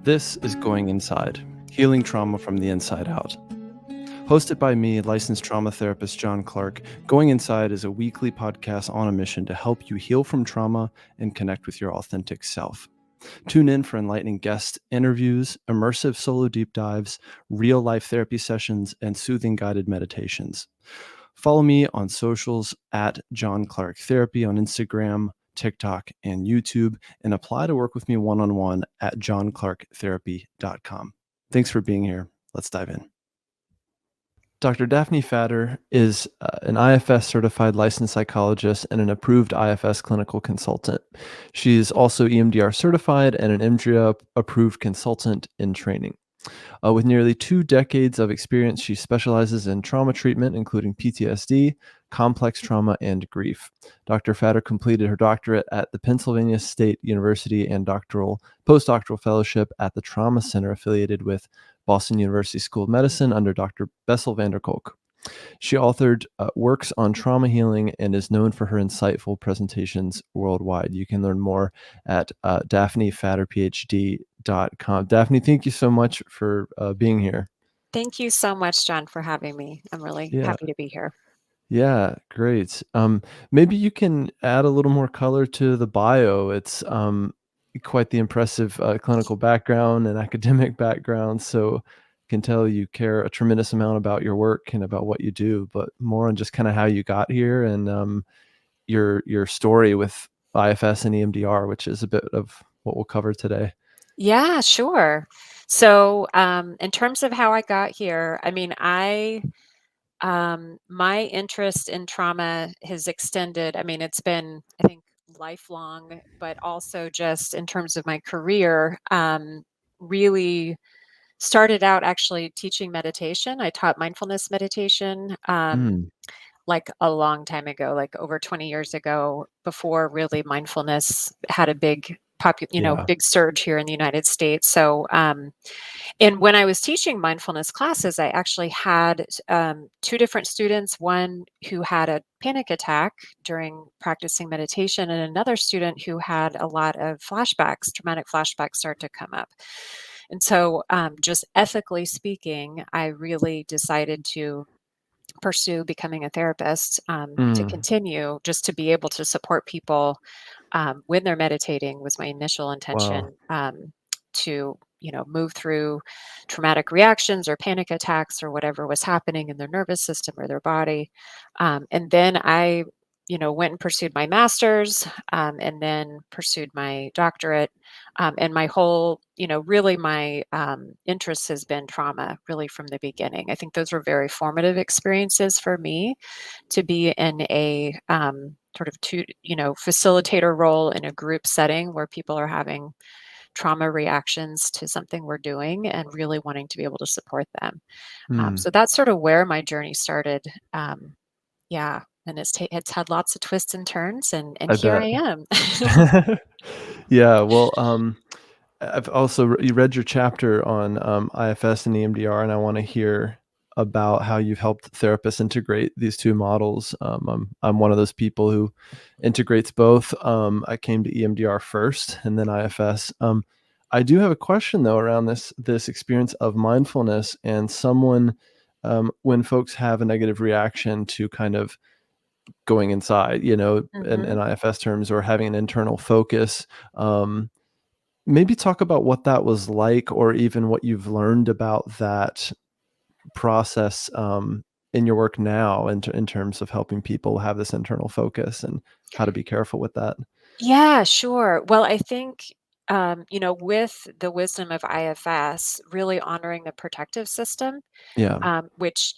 This is Going Inside, Healing Trauma from the Inside Out. Hosted by me, licensed trauma therapist John Clark, Going Inside is a weekly podcast on a mission to help you heal from trauma and connect with your authentic self. Tune in for enlightening guest interviews, immersive solo deep dives, real-life therapy sessions, and soothing guided meditations. Follow me on socials at John Clark Therapy on Instagram, TikTok, and YouTube, and apply to work with me one-on-one at johnclarktherapy.com. Thanks for being here. Let's dive in. Dr. Daphne Fatter is an IFS certified licensed psychologist and an approved IFS clinical consultant. She is also EMDR certified and an EMDR approved consultant in training. With nearly 2 decades of experience, she specializes in trauma treatment, including PTSD, complex trauma, and grief. Dr. Fatter completed her doctorate at the Pennsylvania State University and postdoctoral fellowship at the Trauma Center affiliated with Boston University School of Medicine under Dr. Bessel van der Kolk. She authored works on trauma healing and is known for her insightful presentations worldwide. You can learn more at daphnefatterphd.com. Daphne, thank you so much for being here. Thank you so much, John, for having me. I'm really happy to be here. Yeah, great. Maybe you can add a little more color to the bio. It's quite the impressive clinical background and academic background. So I can tell you care a tremendous amount about your work and about what you do, but more on just kind of how you got here and your story with IFS and EMDR, which is a bit of what we'll cover today. Yeah, sure. So in terms of how I got here, I mean, my interest in trauma has extended. I mean, it's been, I think, lifelong, but also just in terms of my career, really started out actually teaching meditation. I taught mindfulness meditation like a long time ago, like over 20 years ago, before really mindfulness had a big big surge here in the United States. So, and when I was teaching mindfulness classes, I actually had 2 different students, one who had a panic attack during practicing meditation, and another student who had a lot of flashbacks, traumatic flashbacks start to come up. And so, just ethically speaking, I really decided to pursue becoming a therapist, to continue just to be able to support people when they're meditating was my initial intention. To move through traumatic reactions or panic attacks or whatever was happening in their nervous system or their body. And then I went and pursued my master's, and then pursued my doctorate. And my whole, really my interest has been trauma really from the beginning. I think those were very formative experiences for me to be in a sort of facilitator role in a group setting where people are having trauma reactions to something we're doing and really wanting to be able to support them. So that's sort of where my journey started. Yeah. And it's had lots of twists and turns, and here I am. Yeah, well, I've also you read your chapter on IFS and EMDR, and I want to hear about how you've helped therapists integrate these 2 models. I'm one of those people who integrates both. I came to EMDR first, and then IFS. I do have a question though around this experience of mindfulness and someone when folks have a negative reaction to kind of going inside, in IFS terms, or having an internal focus. Maybe talk about what that was like, or even what you've learned about that process in your work now in terms of helping people have this internal focus and how to be careful with that. Yeah, sure. Well, I think, with the wisdom of IFS, really honoring the protective system, Yeah. which,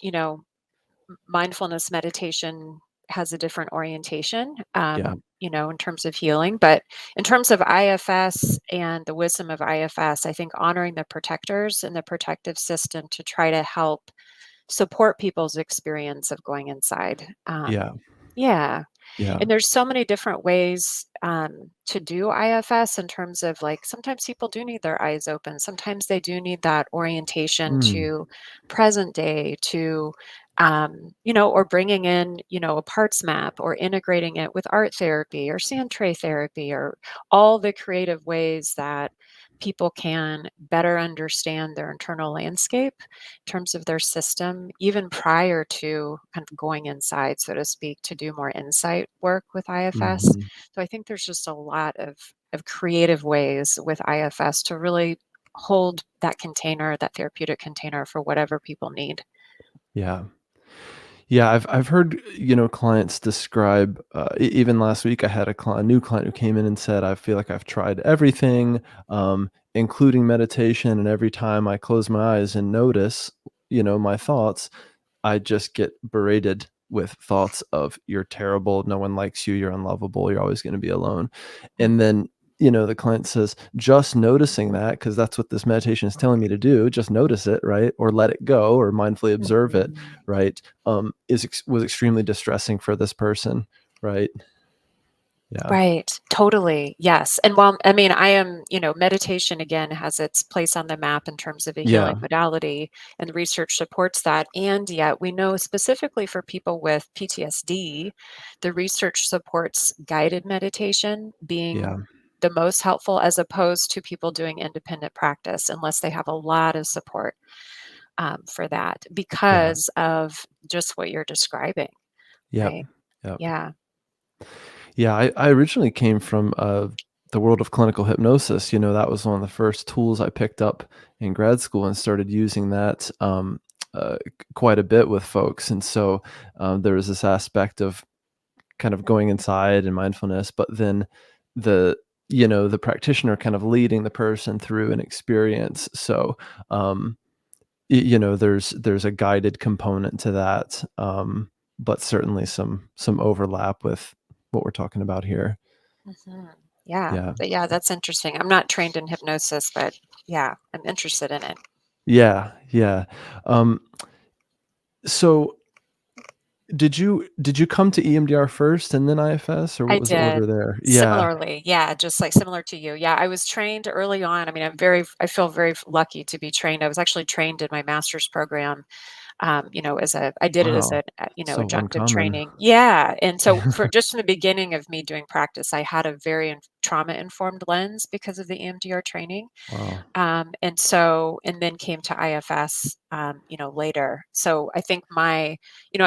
mindfulness meditation has a different orientation, Yeah. in terms of healing. But in terms of IFS and the wisdom of IFS, I think honoring the protectors and the protective system to try to help support people's experience of going inside. Yeah. Yeah. Yeah. And there's so many different ways to do IFS in terms of like sometimes people do need their eyes open. Sometimes they do need that orientation to present day, to or bringing in, a parts map or integrating it with art therapy or sand tray therapy or all the creative ways that people can better understand their internal landscape in terms of their system, even prior to kind of going inside, so to speak, to do more insight work with IFS. Mhm. So I think there's just a lot of creative ways with IFS to really hold that container, that therapeutic container for whatever people need. Yeah. Yeah, I've heard, clients describe, even last week I had a new client who came in and said, "I feel like I've tried everything, including meditation, and every time I close my eyes and notice, my thoughts, I just get berated with thoughts of you're terrible, no one likes you, you're unlovable, you're always gonna be alone." And Mhm. then, the client says, just noticing that, because that's what this meditation is telling me to do, just notice it, right? Or let it go, or mindfully observe it, Mhm. right? Was extremely distressing for this person, right? Yeah. Right, totally, yes, and while I mean, I am meditation again has its place on the map in terms of a Yeah. healing modality, and the research supports that, and yet we know specifically for people with PTSD, the research supports guided meditation being Yeah. the most helpful as opposed to people doing independent practice unless they have a lot of support, for that Yeah. because of just what you're describing, Yep. right? Yep. Yeah. Yeah, I originally came from the world of clinical hypnosis. That was one of the first tools I picked up in grad school and started using that quite a bit with folks. And so there was this aspect of kind of going inside and mindfulness, but then the the practitioner kind of leading the person through an experience. So there's a guided component to that, but certainly some overlap with what we're talking about here. Mhm. Yeah. Yeah. Yeah, that's interesting. I'm not trained in hypnosis, but yeah, I'm interested in it. Yeah, yeah. Um, so did you come to EMDR first and then IFS, or I what was the did. order there? Yeah. Similarly, yeah, just like similar to you. Yeah, I was trained early on. I mean, I feel very lucky to be trained. I was actually trained in my master's program, I did it as Wow. So adjunctive uncommon. training. Yeah, and so for just in the beginning of me doing practice, I had a very trauma-informed lens because of the EMDR training. Wow. And then came to IFS, later. So I think I'd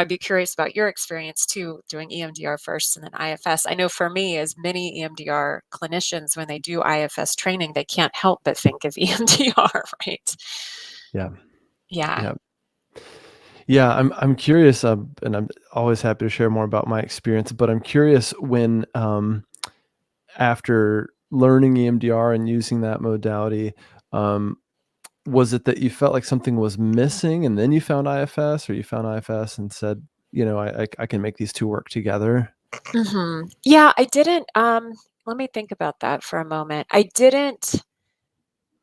be curious about your experience too, doing EMDR first and then IFS. I know for me, as many EMDR clinicians, when they do IFS training, they can't help but think of EMDR, right? Yeah. Yeah, Yeah. Yeah, I'm curious, and I'm always happy to share more about my experience, but I'm curious when, after learning EMDR and using that modality, um, was it that you felt like something was missing and then you found IFS, or you found IFS and said, I can make these 2 work together? Yeah, I didn't, let me think about that for a moment. I didn't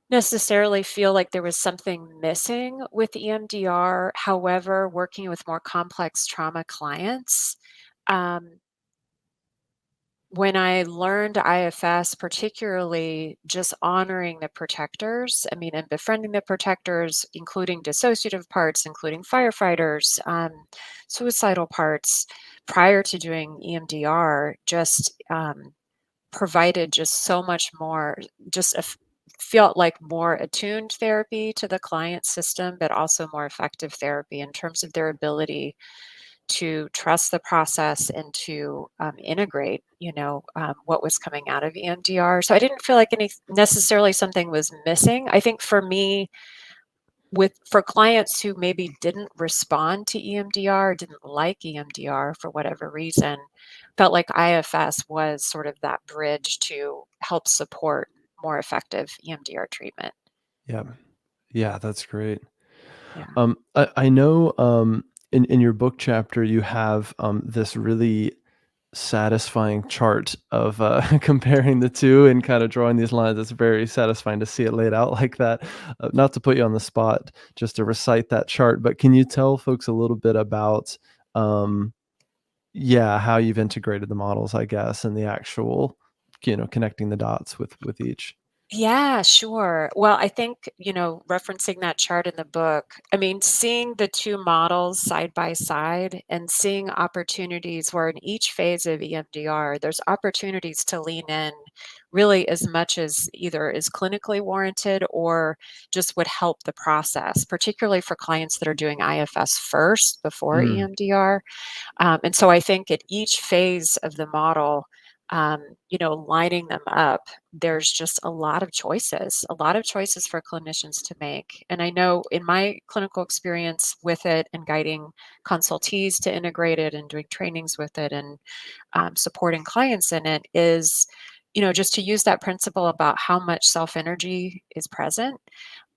necessarily feel like there was something missing with EMDR. However, working with more complex trauma clients, um, when I learned IFS, particularly just honoring the protectors, I mean, and befriending the protectors, including dissociative parts, including firefighters, suicidal parts, prior to doing EMDR, just provided just so much more, just felt like more attuned therapy to the client system, but also more effective therapy in terms of their ability to trust the process and to integrate, what was coming out of EMDR. So I didn't feel like any necessarily something was missing. I think for me, for clients who maybe didn't respond to EMDR, didn't like EMDR for whatever reason, felt like IFS was sort of that bridge to help support more effective EMDR treatment. Yeah. Yeah, that's great. Yeah. I know, in your book chapter, you have, this really satisfying chart of, comparing the 2 and kinda drawing these lines. It's very satisfying to see it laid out like that. Not to put you on the spot just to recite that chart, but can you tell folks a little bit about, um, yeah, how you've integrated the models, I guess, and the actual, connecting the dots with each? Yeah, sure. Well, I think, referencing that chart in the book, I mean, seeing the two models side by side and seeing opportunities where in each phase of EMDR, there's opportunities to lean in really as much as either is clinically warranted or just would help the process, particularly for clients that are doing IFS first before Mm, EMDR. And so I think at each phase of the model, lining them up, there's just a lot of choices for clinicians to make. And I know in my clinical experience with it and guiding consultees to integrate it and doing trainings with it and supporting clients in it is, just to use that principle about how much self energy is present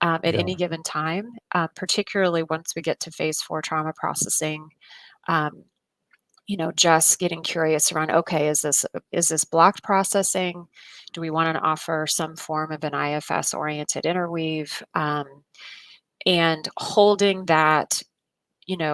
at yeah, any given time, particularly once we get to phase four trauma processing. Um, just getting curious around, okay, is this blocked processing? Do we want to offer some form of an IFS oriented interweave? And holding that,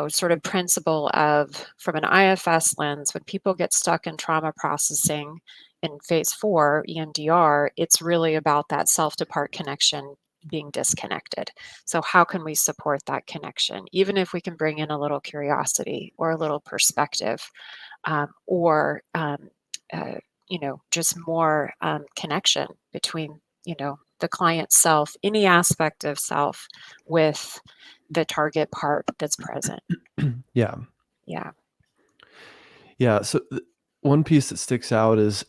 sort of principle of from an IFS lens, when people get stuck in trauma processing in phase four EMDR, it's really about that self-to-part connection being disconnected. So how can we support that connection, even if we can bring in a little curiosity or a little perspective, or just more connection between the client self, any aspect of self, with the target part that's present. yeah, Yeah. yeah. So one piece that sticks out is,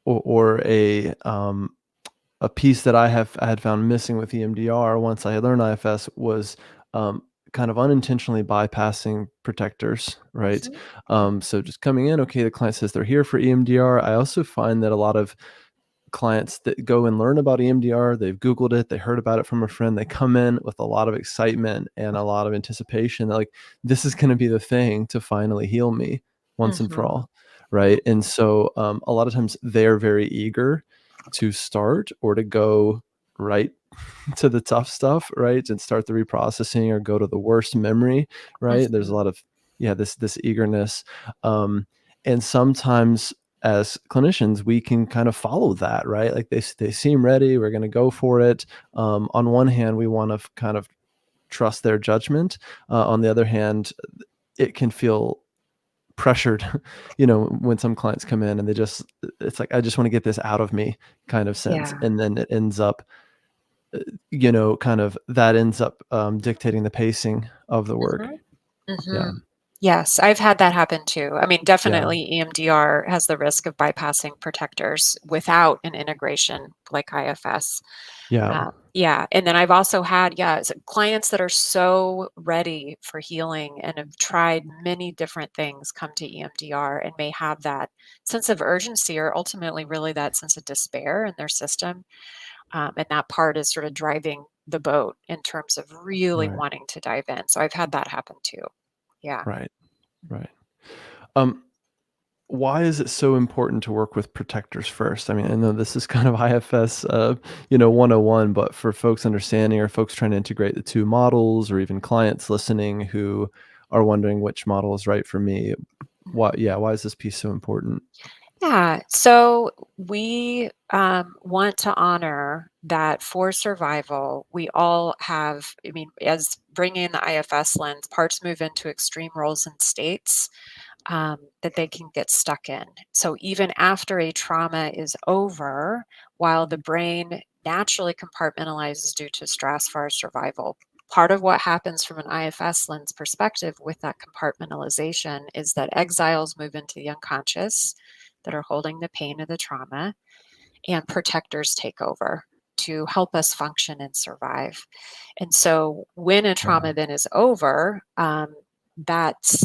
or a piece that I had found missing with EMDR once I had learned IFS was, um, kind of unintentionally bypassing protectors, right? Mhm. Mhm. So just coming in, okay, the client says they're here for EMDR. I also find that a lot of clients that go and learn about EMDR, they've Googled it, they heard about it from a friend, they come in with a lot of excitement and a lot of anticipation. They're like, this is going to be the thing to finally heal me once and for Mhm. all. Right. And so a lot of times they're very eager to start or to go right to the tough stuff, right? And start the reprocessing or go to the worst memory, right? There's a Mhm. lot of, yeah, this eagerness. Um, and sometimes as clinicians, we can kind of follow that, right? Like they seem ready, we're going to go for it. On one hand, we want to kind of trust their judgment. On the other hand, it can feel pressured, when some clients come in and it's like, I just want to get this out of me kind of sense. Yeah. And then it ends up, kind of that ends up dictating the pacing of the work. Mhm. Yeah. Mhm. Yes, I've had that happen too. I mean, Yeah. definitely EMDR has the risk of bypassing protectors without an integration like IFS. Yeah. Yeah, and then I've also had, clients that are so ready for healing and have tried many different things come to EMDR and may have that sense of urgency or ultimately really that sense of despair in their system. And that part is sort of driving the boat in terms of really Right. wanting to dive in. So I've had that happen too. Yeah. Right. Right. Um, Why is it so important to work with protectors first? I mean, I know this is kind of IFS, 101, but for folks understanding or folks trying to integrate the two models or even clients listening who are wondering which model is right for me, why is this piece so important? Yeah. So we want to honor that for survival, we all have, I mean, as bringing in the IFS lens, parts move into extreme roles and states that they can get stuck in. So even after a trauma is over, while the brain naturally compartmentalizes due to stress for our survival, part of what happens from an IFS lens perspective with that compartmentalization is that exiles move into the unconscious that are holding the pain of the trauma, and protectors take over to help us function and survive. And so when a Yeah. trauma then is over, that's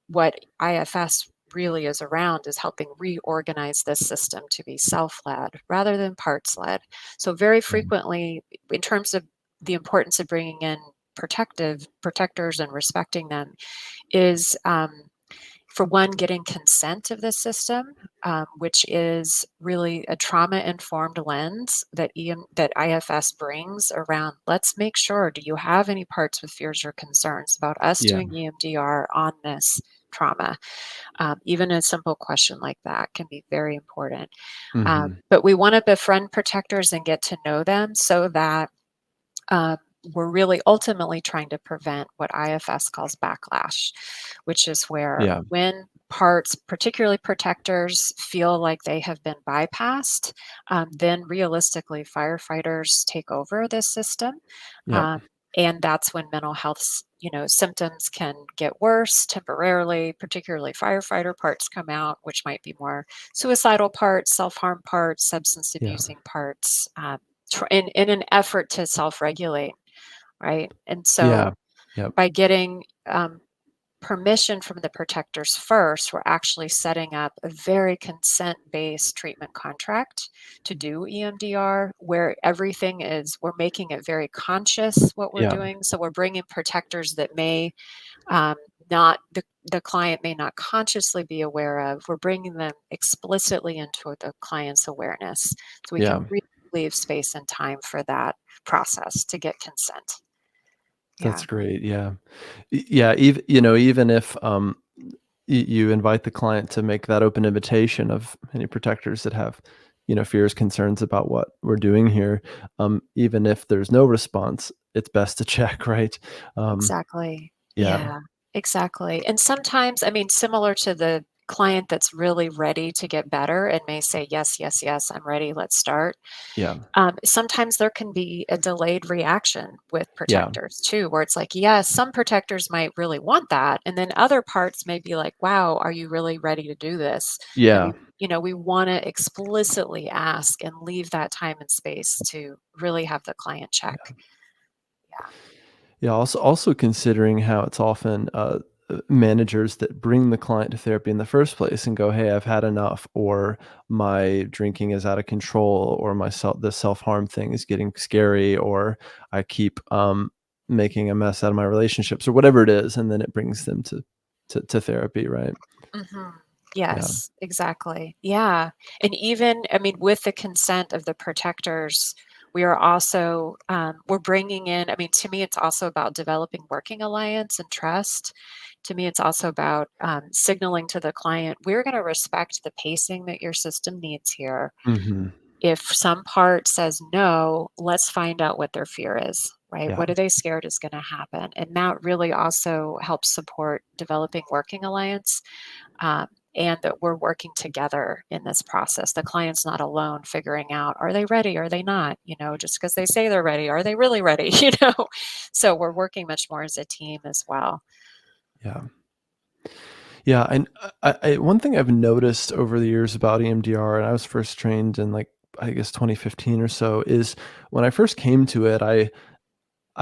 what IFS really is around, is helping reorganize this system to be self-led rather than parts-led. So very Yeah. frequently, in terms of the importance of bringing in protectors and respecting them, is for one, getting consent of the system, which is really a trauma-informed lens that that IFS brings around. Let's make sure. Do you have any parts with fears or concerns about us Yeah. doing EMDR on this trauma. Even a simple question like that can be very important. Mhm. But we want to befriend protectors and get to know them so that uh, we're really ultimately trying to prevent what IFS calls backlash, which is where Yeah. when parts, particularly protectors, feel like they have been bypassed, then realistically firefighters take over this system. Yep. Um, and that's when mental health, symptoms can get worse temporarily, particularly firefighter parts come out, which might be more suicidal parts, self-harm parts, substance Yeah. abusing parts, in an effort to self-regulate, right? And Yeah. so Yep. by getting permission from the protectors first, we're actually setting up a very consent-based treatment contract to do EMDR, where everything is, we're making it very conscious what we're Yeah. doing. So we're bringing protectors that may um, not, the client may not consciously be aware of. We're bringing them explicitly into the client's awareness so we can Yeah. really leave space and time for that process to get consent. Yeah, That's great. Yeah. Yeah, even if, you invite the client to make that open invitation of any protectors that have, fears, concerns about what we're doing here, even if there's no response, it's best to check, right? Um, exactly. yeah. Yeah, exactly. And sometimes, I mean, similar to the client that's really ready to get better and may say, yes, yes, yes, I'm ready, let's start. Yeah. Sometimes there can be a delayed reaction with Yeah. protectors too, where it's like, yes, some protectors might really want that. And then other parts may be like, wow, are you really ready to do this? And Yeah. we want to explicitly ask and leave that time and space to really have the client check. Yeah, Yeah, also considering how it's often, managers that bring the client to therapy in the first place and go, "Hey, I've had enough," or "My drinking is out of control," or the self-harm thing is getting scary," or "I keep, making a mess out of my relationships," or whatever it is, and then it brings them to therapy, right? hmm. Yeah. Yes, exactly. Yeah. And even, I mean, with the consent of the protectors, we are also, we're bringing in, I mean, to me, it's also about developing working alliance and trust. To me, it's also about signaling to the client, we're going to respect the pacing that your system needs here. Mhm. If some part says no, let's find out what their fear is, right? Yeah. What are they scared is going to happen? And that really also helps support developing working alliance, um, and that we're working together in this process. The client's not alone figuring out, are they ready? Are they not? Just because they say they're ready, are they really ready? So we're working much more as a team as well. Yeah. Yeah, and one thing I've noticed over the years about EMDR, and I was first trained in, like, I guess 2015 or so, is when I first came to it, I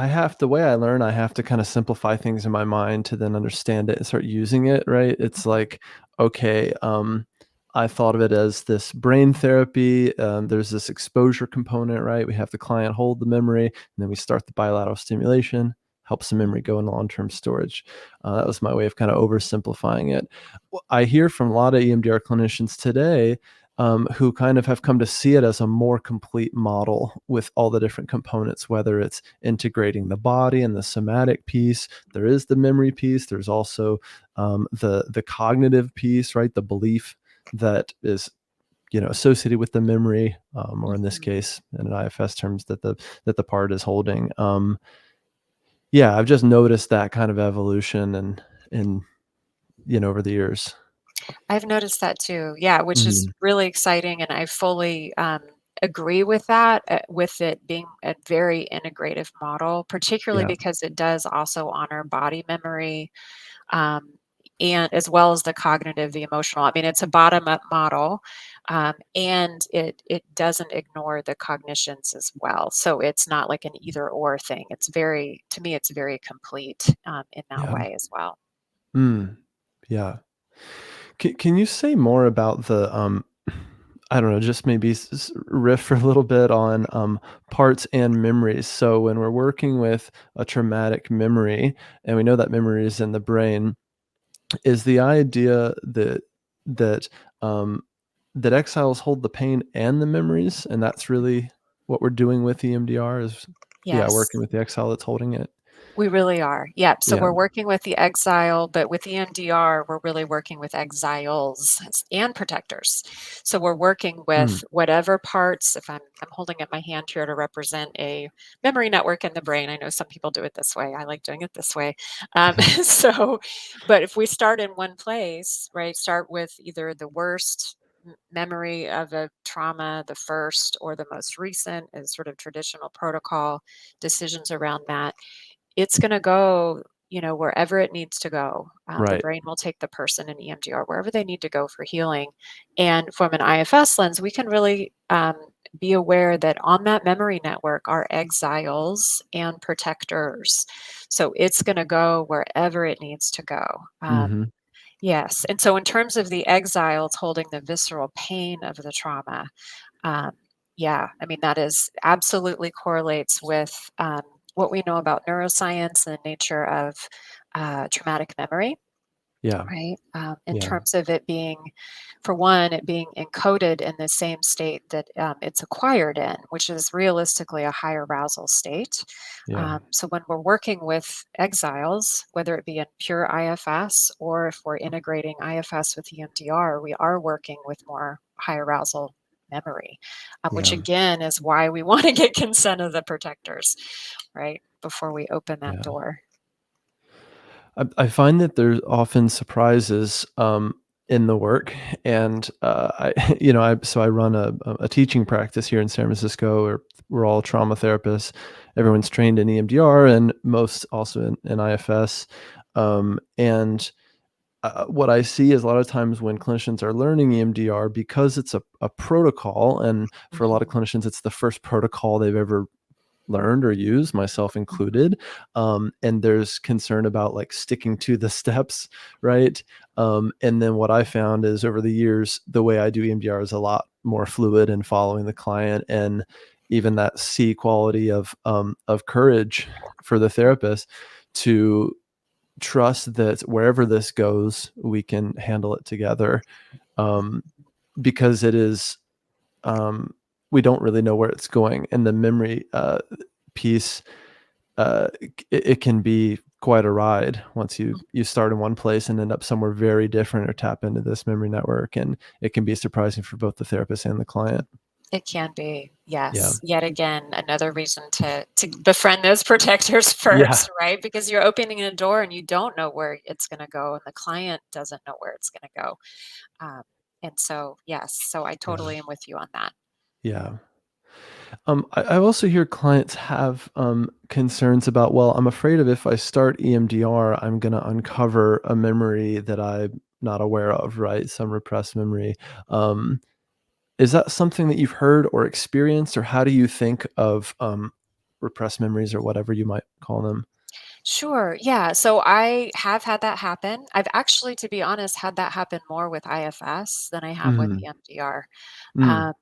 have the way I learn, I have to kinda simplify things in my mind to then understand it and start using it, right? It's Mhm, like, okay, I thought of it as this brain therapy, there's this exposure component, right? We have the client hold the memory, and then we start the bilateral stimulation, helps the memory mhm, go into long-term storage. That was my way of kinda oversimplifying it. I hear from a lot of EMDR clinicians today, who kind of have come to see it as a more complete model with all the different components, whether it's integrating the body and the somatic piece. There is the memory piece. There's also the cognitive piece, right? The belief that is associated with the memory, or in this mhm. case, in an IFS terms, that the part is holding. Yeah, I've just noticed that kind of evolution and over the years. I've noticed that too. Yeah, which is Mhm. really exciting, and I fully agree with that. With it being a very integrative model, particularly Yeah. because it does also honor body memory, um, and as well as the cognitive, the emotional. I mean, it's a bottom-up model, and it doesn't ignore the cognitions as well. So it's not like an either-or thing. It's very, to me, it's very complete in that Yeah. way as well. Mm. Yeah. Can you say more about the, I don't know, just maybe riff for a little bit on, parts and memories. So when we're working with a traumatic memory, and we know that memory is in the brain, is the idea that um, that exiles hold the pain and the memories, and that's really what we're doing with EMDR is, yeah, working Yes. with the exile that's holding it. We really are. Yep. So Yeah. we're working with the exile, but with EMDR, we're really working with exiles and protectors. So we're working Mm. with whatever parts, if I'm holding up my hand here to represent a memory network in the brain. I know some people do it this way. I like doing it this way. So, but if we start in one place, right, start with either the worst memory of a trauma, the first or the most recent is sort of traditional protocol decisions around that. It's gonna go, wherever it needs to go. The Right. brain will take the person in EMDR wherever they need to go for healing. And from an IFS lens, we can really be aware that on that memory network are exiles and protectors. So it's going to go wherever it needs to go. Mhm. Yes. And so, in terms of the exiles holding the visceral pain of the trauma, um, yeah, I mean, that is absolutely correlates with what we know about neuroscience and the nature of traumatic memory, Yeah. right? In Yeah. terms of it being, for one, it being encoded in the same state that it's acquired in, which is realistically a high arousal state. Yeah. So when we're working with exiles, whether it be in pure IFS or if we're integrating IFS with EMDR, we are working with more high arousal memory, which Yeah. again is why we want to get consent of the protectors, right? Before we open that Yeah. door. I find that there's often surprises in the work, and I, I run a teaching practice here in San Francisco, where we're all trauma therapists. Everyone's trained in EMDR, and most also in IFS. And what I see is a lot of times when clinicians are learning EMDR, because it's a protocol, and for a lot of Mhm, clinicians, it's the first protocol they've ever learned or used, myself mhm. included. And there's concern about like sticking to the steps, right? And then what I found is over the years, the way I do EMDR is a lot more fluid and following the client, and even that C quality of courage for the therapist to trust that wherever this goes, we can handle it together. Um, because it is, um, we don't really know where it's going, and the memory piece, it can be quite a ride once you start in one place and end up somewhere very different, or tap into this memory network, and it can be surprising for both the therapist and the client. It can be, Yeah. yes. Yet again, another reason to befriend those protectors Yeah. first, right? Because you're opening a door and you don't know where it's gonna go, and the client doesn't know where it's gonna go. Um, and so, yes, so I Yeah. totally am with you on that. Yeah. I also hear clients have concerns about, well, I'm afraid of if I start EMDR, I'm going to uncover a memory that I'm not aware of, right? Some repressed memory. Um, is that something that you've heard or experienced, or how do you think of repressed memories, or whatever you might call them? Sure, yeah, so I have had that happen. I've actually, to be honest, had that happen more with IFS than I have with Hmm. EMDR. Mm. Um,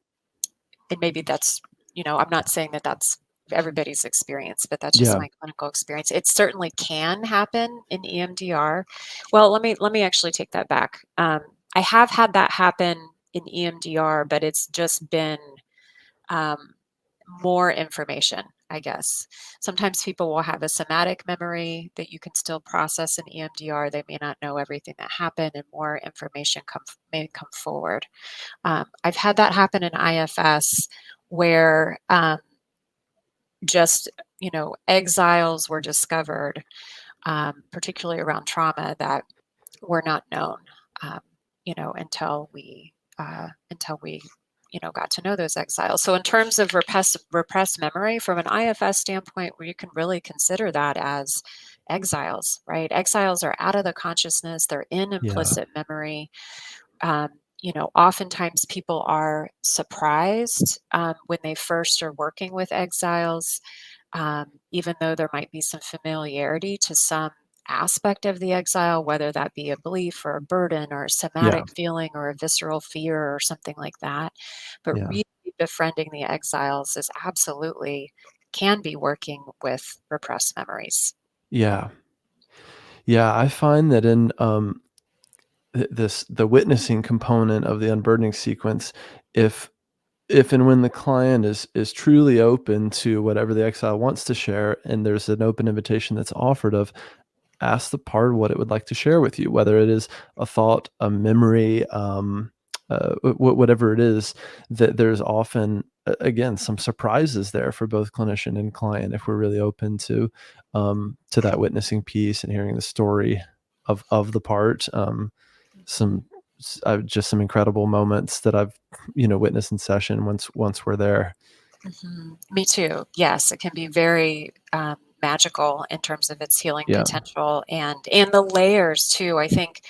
and maybe that's, I'm not saying that that's everybody's experience, but that's just Yeah. my clinical experience. It certainly can happen in EMDR. Well, let me actually take that back. I have had that happen in EMDR, but it's just been um, more information, I guess. Sometimes people will have a somatic memory that you can still process in EMDR. They may not know everything that happened, and more information may come forward. I've had that happen in IFS where just exiles were discovered, particularly around trauma that were not known, um, until we got to know those exiles. So in terms of repressed memory from an IFS standpoint, where you can really consider that as exiles, right? Exiles are out of the consciousness; they're in Yeah. implicit memory. Oftentimes people are surprised when they first are working with exiles, even though there might be some familiarity to some aspect of the exile, whether that be a belief or a burden or a Yeah. somatic feeling or a visceral fear or something like that. But Yeah. really befriending the exiles is absolutely can be working with repressed memories. Yeah. Yeah. I find that in the witnessing component of the unburdening sequence, if if and when the client is truly open to whatever the exile wants to share, and there's an open invitation that's offered of, ask the part what it would like to share with you, whether it is a thought, a memory, whatever it is, that there's often, again, some surprises there for both clinician and client if we're really open to that witnessing piece and hearing the story of the part. Some just some incredible moments that I've witnessed in session once we're there. Me too. Yes, it can be very magical in terms of its healing Yeah, potential and the layers too. I think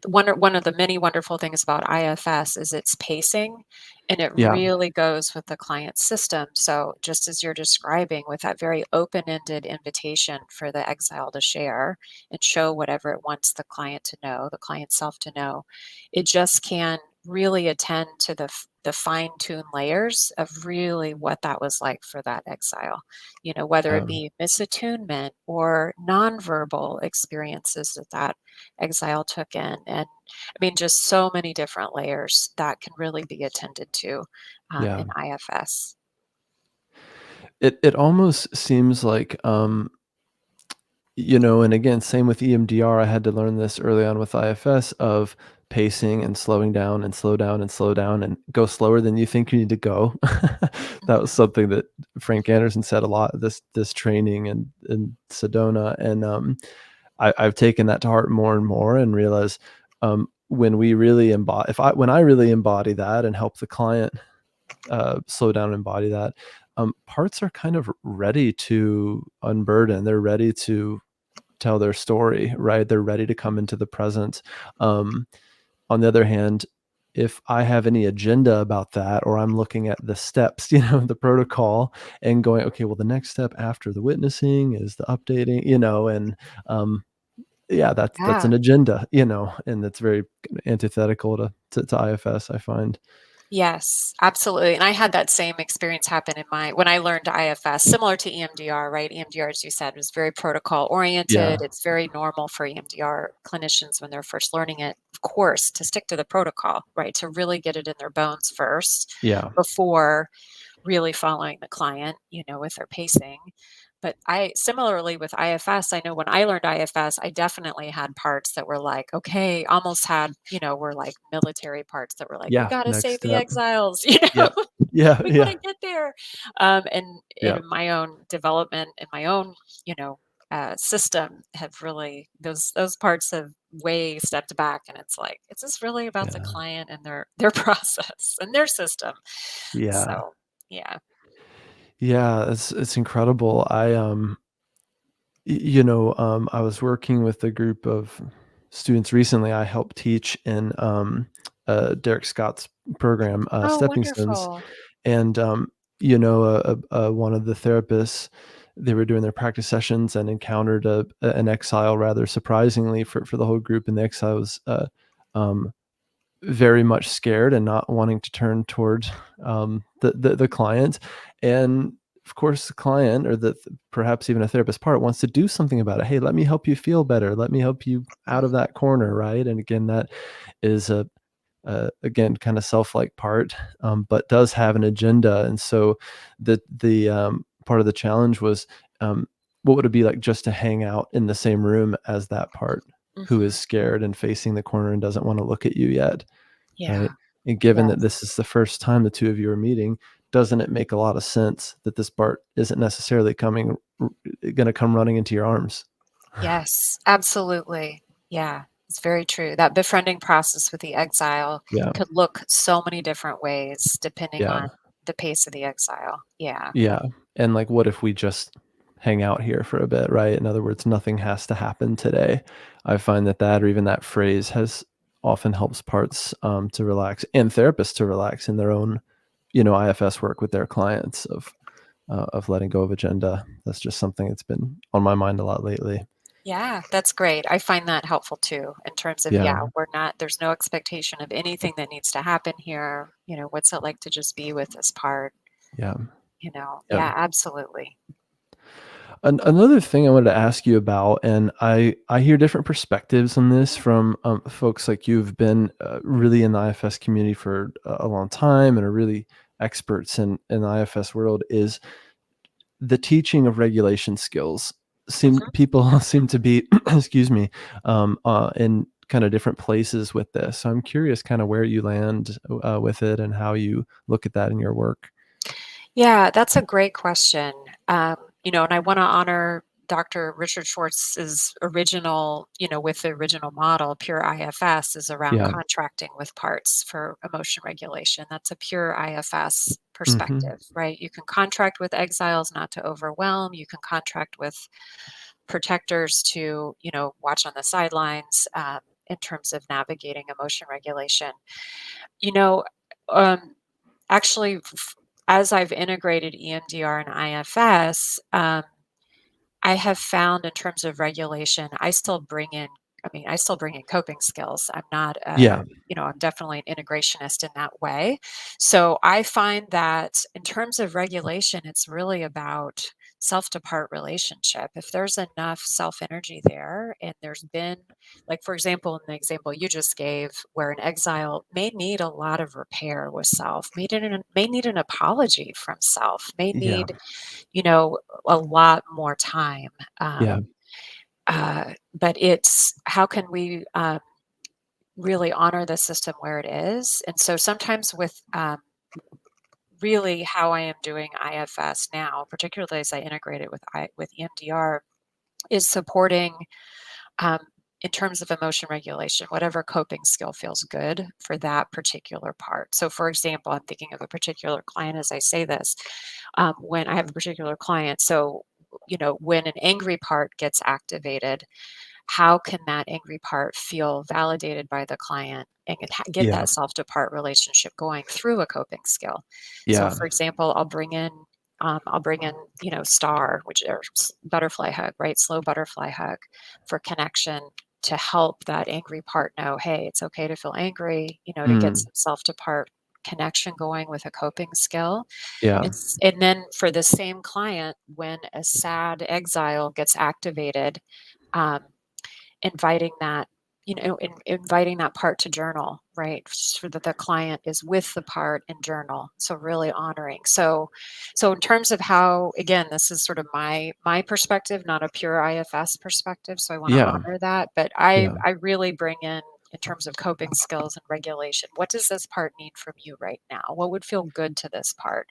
one of the many wonderful things about IFS is its pacing, and it yeah, really goes with the client's system. So just as you're describing, with that very open-ended invitation for the exile to share and show whatever it wants the client to know, the client self to know, it just can really attend to the fine-tuned layers of really what that was like for that exile. Whether it yeah, be misattunement or nonverbal experiences that that exile took in. And I mean, just so many different layers that can really be attended to yeah. in IFS. It almost seems like, and again, same with EMDR. I had to learn this early on with IFS of pacing and slowing down and slow down and slow down and go slower than you think you need to go. That was Mhm. something that Frank Anderson said a lot, this training and Sedona. And I've taken that to heart more and more and realize, when we really embody, when I really embody that and help the client slow down and embody that, parts are kind of ready to unburden. They're ready to tell their story, right? They're ready to come into the present. Um, on the other hand, if I have any agenda about that, or I'm looking at the steps, the protocol, and going, okay, well, the next step after the witnessing is the updating, and um, yeah, that's Yeah. an agenda, and that's very antithetical to IFS, I find. Yes, absolutely. And I had that same experience happen in my when I learned IFS, similar to EMDR, right? EMDR, as you said, was very protocol Yeah, oriented. It's very normal for EMDR clinicians when they're first learning it, of course, to stick to the protocol, right? To really get it in their bones first yeah, before really following the client, with their pacing. But I similarly with IFS, I know when I learned IFS, I definitely had parts that were like, okay, almost had, were like military parts that were like, we yeah. got to Next save the step. exiles, Yep. Yeah, we got yeah, to get there. And yeah, in my own development, in my own, system, have really those parts have way stepped back, and it's like, is this really about the yeah, client and their process and their system? yeah. So, yeah. Yeah, it's incredible. I was working with a group of students recently. I helped teach in Derek Scott's program, Oh, Stepping Stones, wonderful. and one of the therapists, they were doing their practice sessions and encountered an exile rather surprisingly for the whole group, and the exile was um, very much scared and not wanting to turn toward the client. And of course, the client, or perhaps even a therapist part, wants to do something about it. Hey, let me help you feel better. Let me help you out of that corner, right? And again, that is again, kind of self-like part, but does have an agenda. And so the part of the challenge was, what would it be like just to hang out in the same room as that part who is Mhm. scared and facing the corner and doesn't want to look at you yet, Yeah. right? And given that Yes. this is the first time the two of you are meeting, doesn't it make a lot of sense that this part isn't necessarily going to come running into your arms? Yes, absolutely. Yeah, it's very true. That befriending process with the exile Yeah, could look so many different ways depending yeah, on the pace of the exile. Yeah. yeah. And like, what if we just hang out here for a bit, right? In other words, nothing has to happen today. I find that or even that phrase has often helps parts to relax, and therapists to relax in their own, IFS work with their clients of letting go of agenda. That's just something that's been on my mind a lot lately. Yeah, that's great. I find that helpful too in terms of, Yeah, yeah, there's no expectation of anything that needs to happen here. What's it like to just be with this part? yeah, yeah. Yeah, absolutely. Another thing I wanted to ask you about, and I hear different perspectives on this from folks like you've been really in the IFS community for a long time and are really experts in the IFS world is the teaching of regulation skills. Mhm. People seem to be, excuse me, in kind of different places with this. So I'm curious kind of where you land with it and how you look at that in your work. Yeah, that's a great question. And I want to honor Dr. Richard Schwartz's original, with the original model, pure IFS is around Yeah. contracting with parts for emotion regulation. That's a pure IFS Hmm. perspective, right? You can contract with exiles not to overwhelm. You can contract with protectors to, watch on the sidelines in terms of navigating emotion regulation. You know, um, Actually, as I've integrated EMDR and IFS, I have found in terms of regulation, I still bring in coping skills. I'm not, Yeah. I'm definitely an integrationist in that way. So I find that in terms of regulation, it's really about self to part relationship. If there's enough self energy there, and there's been, like, for example, in the example you just gave, where an exile may need a lot of repair with self, may need an apology from self, may Yeah. need, you know, a lot more time. Um, Yeah. but it's how can we really honor the system where it is? And so sometimes with really how I am doing IFS now, particularly as I integrate it with EMDR, is supporting um, in terms of emotion regulation, whatever coping skill feels good for that particular part. So, for example, I'm thinking of a particular client as I say this. When I have a particular client, so when an angry part gets activated, how can that angry part feel validated by the client and get Yeah. that self to part relationship going through a coping skill? So, Yeah. for example, I'll bring in, star, which are butterfly hug, right? Slow butterfly hug for connection to help that angry part know, hey, it's okay to feel angry, to get Mm. some self to part connection going with a coping skill. Yeah. And then for the same client, when a sad exile gets activated, um, inviting that inviting that part to journal, right, so that the client is with the part and journal, so really honoring. So in terms of how, again, this is sort of my perspective, not a pure IFS perspective, so I want to Yeah. honor that, but I Yeah. I really bring in terms of coping skills and regulation, what does this part need from you right now? What would feel good to this part?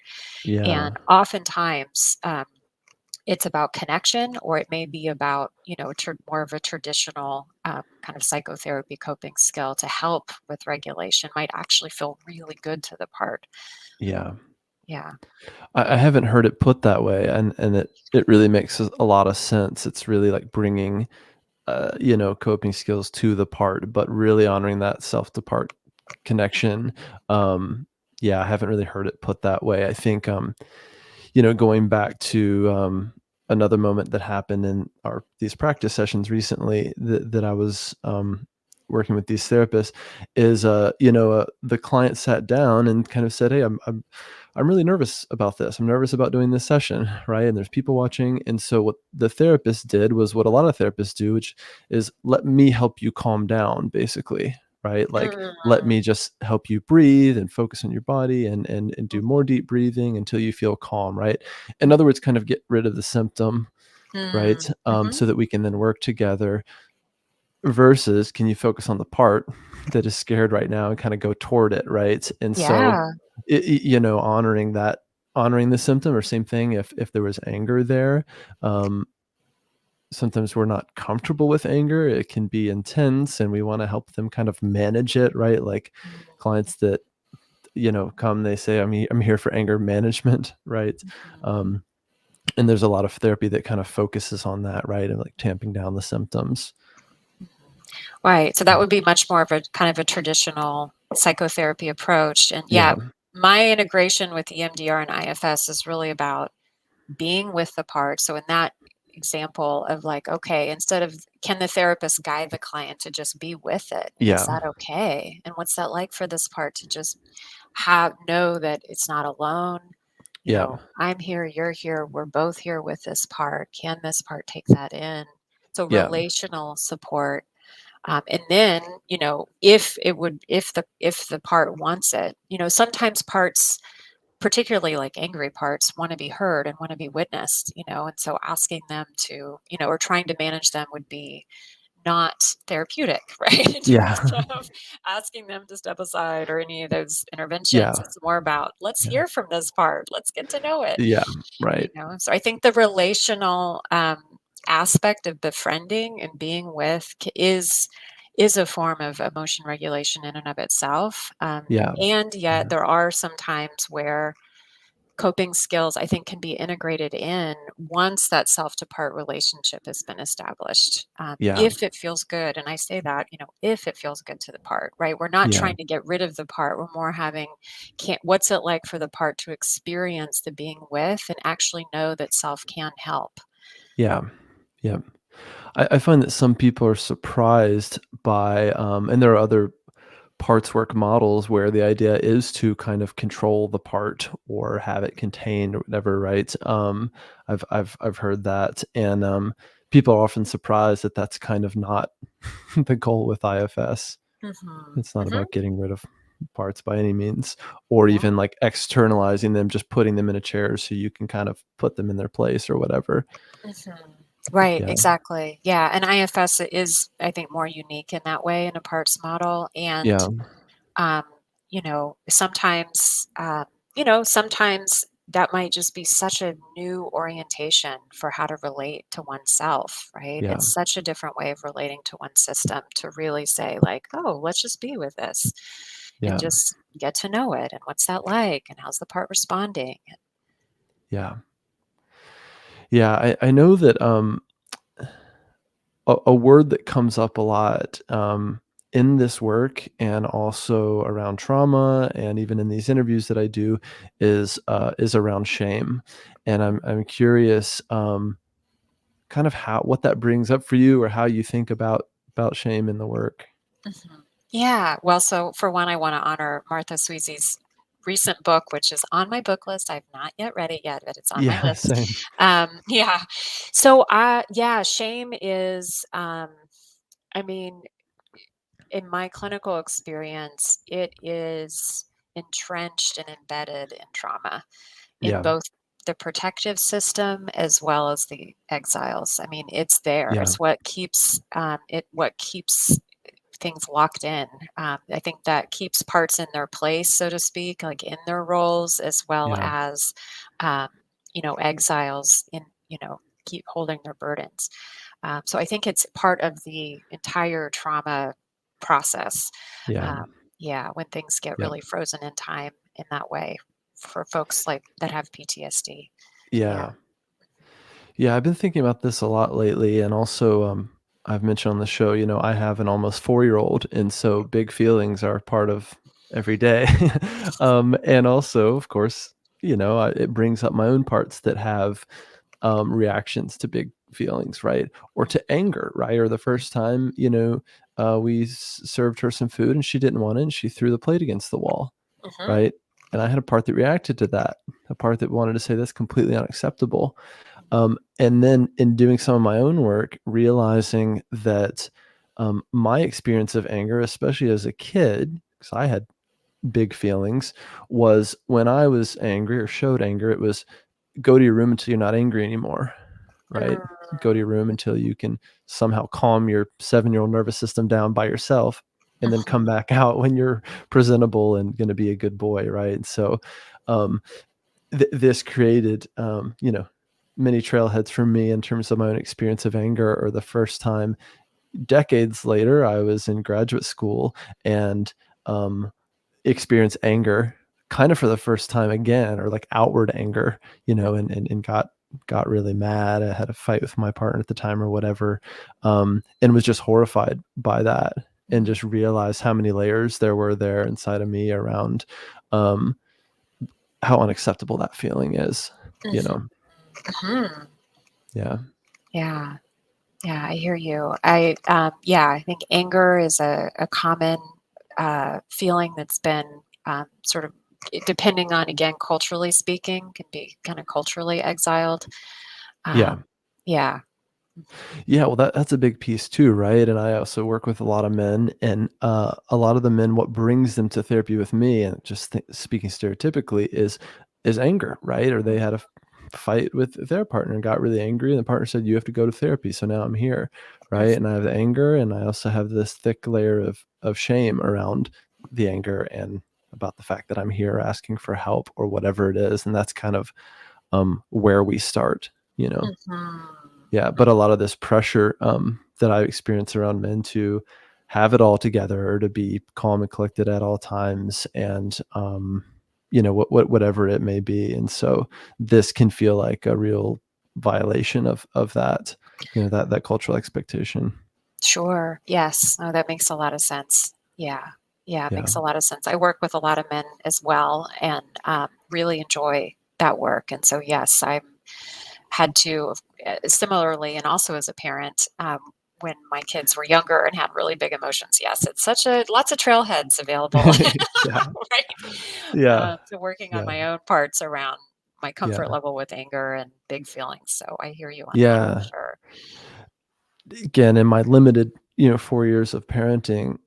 Yeah. And oftentimes, it's about connection, or it may be about, more of a traditional kind of psychotherapy coping skill to help with regulation might actually feel really good to the part. Yeah. Yeah. I haven't heard it put that way, and it really makes a lot of sense. It's really like bringing, coping skills to the part, but really honoring that self to part connection. Um, yeah, I haven't really heard it put that way. I think, going back to another moment that happened in these practice sessions recently that I was working with these therapists is, the client sat down and kind of said, "Hey, I'm really nervous about this. I'm nervous about doing this session, right? And there's people watching." And so what the therapist did was what a lot of therapists do, which is let me help you calm down, basically, right? Like let Mm, me just help you breathe and focus on your body and do more deep breathing until you feel calm, right? In other words, kind of get rid of the symptom, right? mm, mhm. So that we can then work together versus can you focus on the part that is scared right now and kind of go toward it, right? And so Yeah. honoring the symptom, or same thing if there was anger there. um Sometimes we're not comfortable with anger. It can be intense and we want to help them kind of manage it, right? Like Mm, clients that come, they say, I'm here for anger management, right? mhm. um and there's a lot of therapy that kind of focuses on that, right, and like tamping down the symptoms. Right. So that would be much more of a kind of a traditional psychotherapy approach. And yeah, Yeah. my integration with EMDR and IFS is really about being with the part. So in that example of, like, okay, instead of, can the therapist guide the client to just be with it? And is Yeah. that okay? And what's that like for this part to just know that it's not alone? Yeah. I'm here, you're here, we're both here with this part. Can this part take that in? So Yeah. relational support. And then, if the part wants it, sometimes parts particularly like angry parts want to be heard and want to be witnessed, and so asking them to, or trying to manage them would be not therapeutic, right? In terms Yeah. of asking them to step aside or any of those interventions. Yeah. It's more about, let's Yeah. hear from this part, let's get to know it. Yeah. Right. So I think the relational aspect of befriending and being with is a form of emotion regulation in and of itself. Yeah. And yet Yeah. there are some times where coping skills, I think, can be integrated in once that self-to-part relationship has been established. Yeah. If it feels good, and I say that, if it feels good to the part, right? We're not Yeah. trying to get rid of the part. We're more having, what's it like for the part to experience the being with and actually know that self can help. Yeah. Yeah. I find that some people are surprised by, and there are other parts work models where the idea is to kind of control the part or have it contained or whatever, right? I've heard that, and people are often surprised that that's kind of not the goal with IFS. Hmm. It's not Hmm. about getting rid of parts by any means, or Yeah. even like externalizing them, just putting them in a chair so you can kind of put them in their place or whatever. Mhm. Right, Yeah, exactly. Yeah, and IFS is, I think, more unique in that way in a parts model. And yeah, um, sometimes that might just be such a new orientation for how to relate to oneself, right? yeah, It's such a different way of relating to one system to really say, like, oh, let's just be with this and yeah, just get to know it. And what's that like? And how's the part responding? yeah. Yeah, I know that, a word that comes up a lot, in this work and also around trauma and even in these interviews that I do is around shame, and I'm curious, kind of how what that brings up for you or how you think about shame in the work. Mhm. Yeah. Well, so for one, I want to honor Martha Sweezy's recent book, which is on my book list. I've not yet read it yet, but it's on my Yeah, list. same. Yeah. So, yeah, shame is, I mean, in my clinical experience, it is entrenched and embedded in trauma in Yeah, both the protective system as well as the exiles. I mean, it's there. yeah, It's what keeps things locked in. I think that keeps parts in their place, so to speak, like in their roles, as well yeah, as, um, exiles keep holding their burdens. So I think it's part of the entire trauma process. yeah, Um, yeah, when things get yeah, really frozen in time in that way for folks like that have PTSD. Yeah. yeah. Yeah, I've been thinking about this a lot lately, and also, I've mentioned on the show, I have an almost 4-year-old, and so big feelings are part of every day. And also, of course, it brings up my own parts that have, reactions to big feelings, right? Or to anger, right? Or the first time, we served her some food and she didn't want it, and she threw the plate against the wall, Hmm. right? And I had a part that reacted to that, a part that wanted to say that's completely unacceptable. And then in doing some of my own work, realizing that my experience of anger, especially as a kid, because I had big feelings, was when I was angry or showed anger, it was go to your room until you're not angry anymore, right? Go to your room until you can somehow calm your 7-year-old nervous system down by yourself and then come back out when you're presentable and going to be a good boy, right? So, um, this created, many trailheads for me in terms of my own experience of anger, or the first time decades later, I was in graduate school and, um, experienced anger kind of for the first time again, or like outward anger, and got really mad. I had a fight with my partner at the time or whatever, and was just horrified by that, and just realized how many layers there were there inside of me around, um, how unacceptable that feeling is, you Hmm. know? Hmm. Yeah. Yeah. Yeah, I hear you. I think anger is a common feeling that's been sort of, depending on, again, culturally speaking, can be kind of culturally exiled. Um, Yeah. yeah. Yeah, well, that's a big piece too, right? And I also work with a lot of men, and a lot of the men, what brings them to therapy with me, and just speaking stereotypically, is is anger, right? Or they had a fight with their partner and got really angry, and the partner said, "You have to go to therapy." So now I'm here, right? And I have the anger, and I also have this thick layer of shame around the anger and about the fact that I'm here asking for help or whatever it is, and that's kind of where we start, you know. Yeah, but a lot of this pressure that I experience around men to have it all together or to be calm and collected at all times, and whatever it may be. And so this can feel like a real violation of that, that cultural expectation. Sure. Yes. Oh, that makes a lot of sense. Yeah. Yeah, it Yeah. makes a lot of sense. I work with a lot of men as well and really enjoy that work. And so, yes, I had to, similarly, and also as a parent, when my kids were younger and had really big emotions, yes, it's lots of trailheads available, Yeah. right? Yeah. To working on Yeah. my own parts around my comfort Yeah. level with anger and big feelings. So I hear you on that for Yeah. sure. Again, in my limited, 4 years of parenting,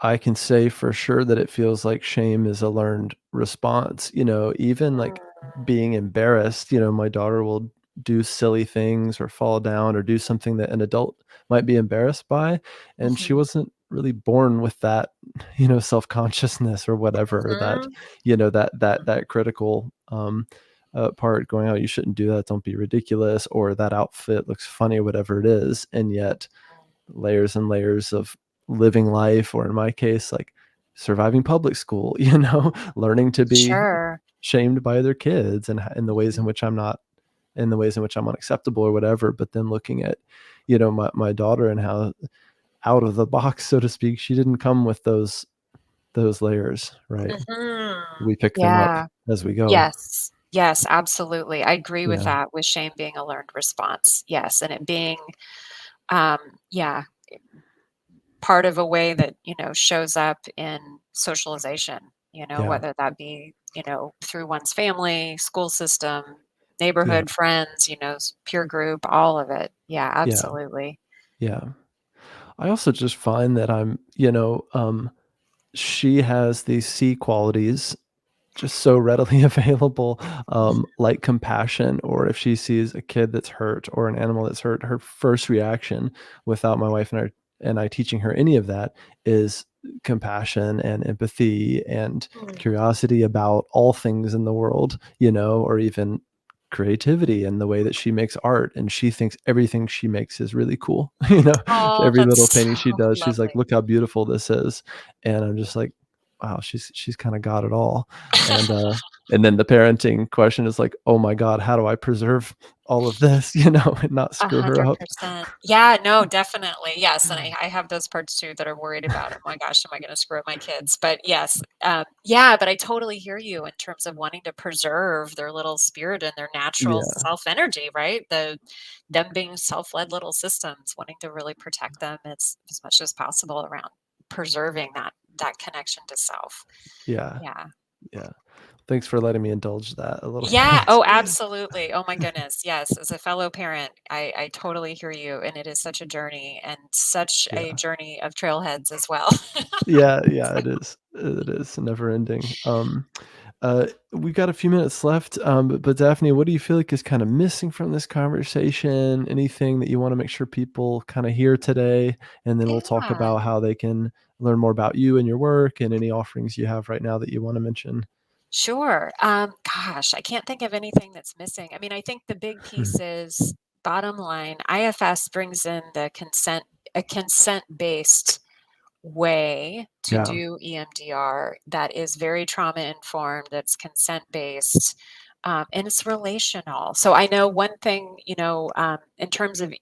I can say for sure that it feels like shame is a learned response, even like being embarrassed, my daughter will do silly things or fall down or do something that an adult might be embarrassed by. And she Mhm. wasn't really born with that, self-consciousness or whatever that, Mhm. that critical part going, "Oh, you shouldn't do that. Don't be ridiculous," or "That outfit looks funny," or whatever it is. And yet layers and layers of living life, or in my case, like surviving public school, learning to be Sure. shamed by other kids and in the ways Mhm. in which I'm not, in the ways in which I'm unacceptable or whatever. But then looking at, my daughter and how out of the box, so to speak, she didn't come with those layers, right? Mhm. We pick them up Yeah. as we go. Yes. Yes, absolutely. I agree with Yeah. that, with shame being a learned response. Yes, and it being, um, yeah, part of a way that, shows up in socialization, Yeah. whether that be, through one's family, school system, Yeah. neighborhood friends, peer group, all of it. Yeah, Yeah. absolutely. Yeah. I also just find that she has these C qualities just so readily available, like compassion, or if she sees a kid that's hurt or an animal that's hurt, her first reaction, without my wife and I teaching her any of that, is compassion and empathy and Mhm. curiosity about all things in the world, or even creativity and the way that she makes art, and she thinks everything she makes is really cool. Oh, Every little that's painting so she does, she's like, lovely. "Look how beautiful this is." And I'm just like, wow, she's kind of got it all. And and then the parenting question is like, "Oh my god, how do I preserve all of this, and not screw her up?" 100%. Yeah, no, definitely. Yes, and I have those parts too that are worried about, "Oh my gosh, am I gonna screw up my kids?" But yes, yeah, but I totally hear you in terms of wanting to preserve their little spirit and their natural Yeah, self energy, right? Them being self-led little systems, wanting to really protect them as much as possible around preserving that connection to self. yeah, Yeah. yeah. Thanks for letting me indulge that a little Yeah. bit. Oh, absolutely. Oh my goodness. Yes. As a fellow parent, I totally hear you. And it is such a journey and such a Yeah. journey of trailheads as well. Yeah, yeah, So, it is. It is never ending. We've got a few minutes left, but Daphne, what do you feel like is kind of missing from this conversation? Anything that you want to make sure people kind of hear today? And then we'll talk yeah, about how they can learn more about you and your work and any offerings you have right now that you want to mention. sure. Gosh, I can't think of anything that's missing. I mean, I think the big piece Mhm. is bottom line, IFS brings in a consent based way to Yeah. do EMDR that is very trauma informed, that's consent based, and it's relational. So I know one thing, in terms of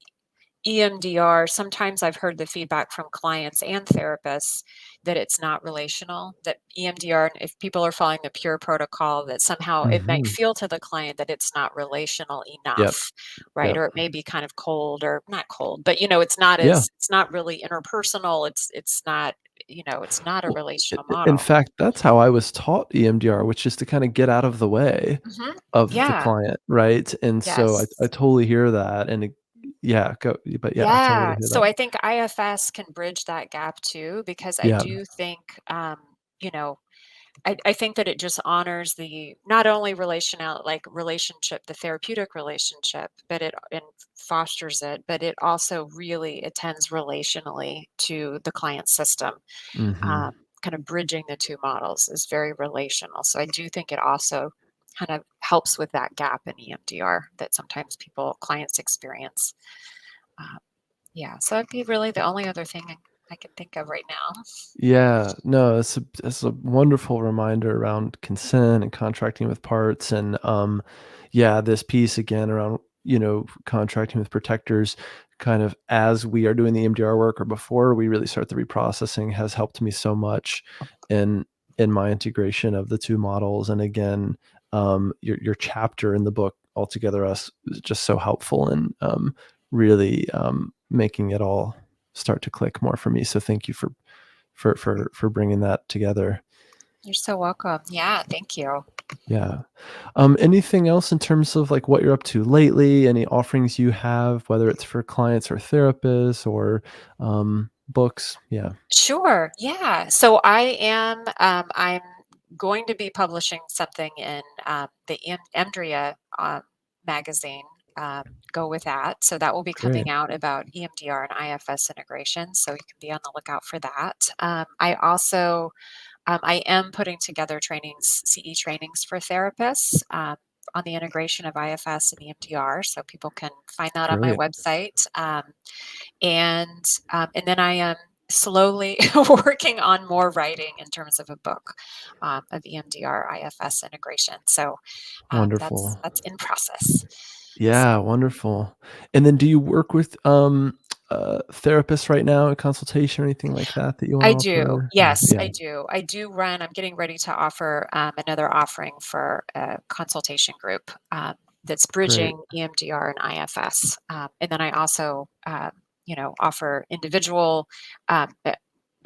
EMDR, sometimes I've heard the feedback from clients and therapists that it's not relational, that EMDR, if people are following the pure protocol, that somehow it might Mhm. feel to the client that it's not relational Yep. enough, right? Yep. Or it may be kind of cold or not cold, but Yeah. it's not really interpersonal. It's not, it's not a Well, relational in model. fact, that's how I was taught EMDR, which is to kind of get out of the way Mhm. of the Yeah. client, right? And so I Yes. totally hear that, and yeah, but yeah, I totally Yeah, hear so that. I think IFS can bridge that gap too, because I Yeah, do think, you know, I think that it just honors the not only relationship, the therapeutic relationship, but it and fosters it, but it also really attends relationally to the client system. Hmm. Um, kind of bridging the two models is very relational. So I do think it also kind of helps with that gap in EMDR that sometimes clients experience. Uh, yeah, so that'd be really the only other thing I can think of right now. Yeah, no, it's a wonderful reminder around consent and contracting with parts, and yeah, this piece again around contracting with protectors, kind of as we are doing the EMDR work or before we really start the reprocessing, has helped me so much in my integration of the two models. And again, your chapter in the book Altogether Us is just so helpful in really making it all start to click more for me. So thank you for bringing that together. You're so welcome. Yeah, thank you. Yeah. Anything else in terms of like what you're up to lately? Any offerings you have, whether it's for clients or therapists or books? Yeah. Sure. Yeah. So I'm going to be publishing something in the EMDRIA magazine. Um, Go with that. So that will be Great. coming out about EMDR and IFS integration. So you can be on the lookout for that. I also I am putting together CE trainings for therapists on the integration of IFS and EMDR. So people can find that on my Great. website. And then I am slowly working on more writing in terms of a book of EMDR IFS integration. So Wonderful. that's in process. So Yeah, wonderful. And then do you work with therapists right now in consultation or anything like that that you want I to do. offer? Or Yes, yeah, I do. I do run. I'm getting ready to offer another offering for a consultation group that's great. bridging EMDR and IFS. And then I also, offer individual.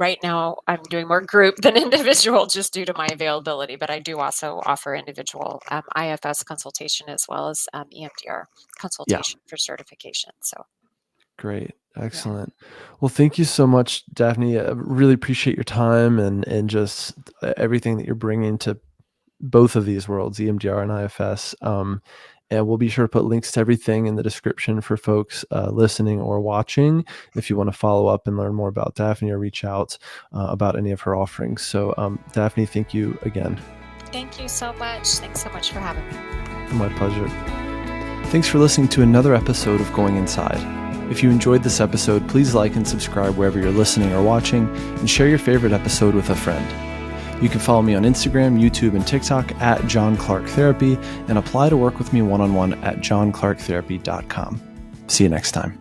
Right now, I'm doing more group than individual just due to my availability, but I do also offer individual IFS consultation as well as EMDR Yeah. consultation for certification. So, Great. yeah. Excellent. Well, thank you so much, Daphne. I really appreciate your time and just everything that you're bringing to both of these worlds, EMDR and IFS. And we'll be sure to put links to everything in the description for folks listening or watching if you want to follow up and learn more about Daphne or reach out about any of her offerings. So, Daphne, thank you again. Thank you so much. Thanks so much for having me. My pleasure. Thanks for listening to another episode of Going Inside. If you enjoyed this episode, please like and subscribe wherever you're listening or watching, and share your favorite episode with a friend. You can follow me on Instagram, YouTube, and TikTok at John Clark Therapy, and apply to work with me one-on-one at johnclarktherapy.com. See you next time.